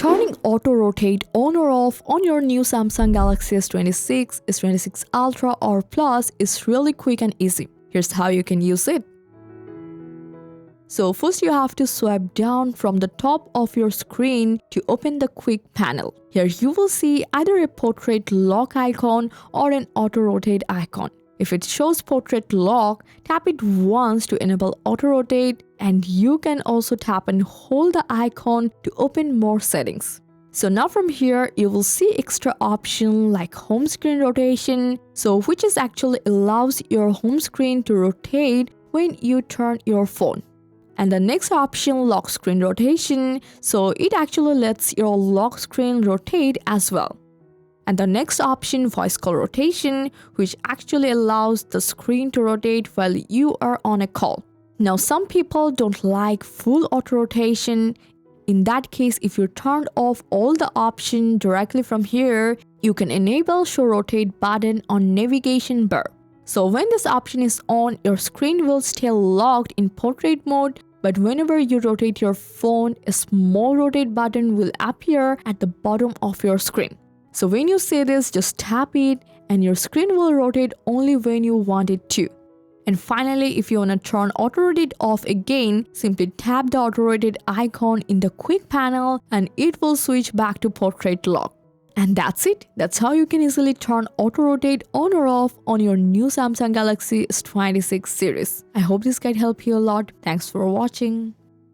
Turning auto rotate on or off on your new Samsung Galaxy S26, S26 Ultra or Plus is really quick and easy. Here's how you can use it. So first you have to swipe down from the top of your screen to open the quick panel. Here you will see either a portrait lock icon or an auto rotate icon. If it shows portrait lock, tap it once to enable auto rotate, and you can also tap and hold the icon to open more settings. So now from here, you will see extra option like home screen rotation, which is actually allows your home screen to rotate when you turn your phone. And the next option, lock screen rotation, it actually lets your lock screen rotate as well. And the next option, voice call rotation, which actually allows the screen to rotate while you are on a call. Now some people don't like full auto rotation. In that case, if you turn off all the options directly from here, you can enable show rotate button on navigation bar. So when this option is on, your screen will stay locked in portrait mode, but whenever you rotate your phone, a small rotate button will appear at the bottom of your screen. So when you say this, just tap it and your screen will rotate only when you want it to. And finally, if you want to turn auto rotate off again, simply tap the auto rotate icon in the quick panel and it will switch back to portrait lock. And that's it. That's how you can easily turn auto rotate on or off on your new Samsung Galaxy S26 series. I hope this guide helped you a lot. Thanks for watching.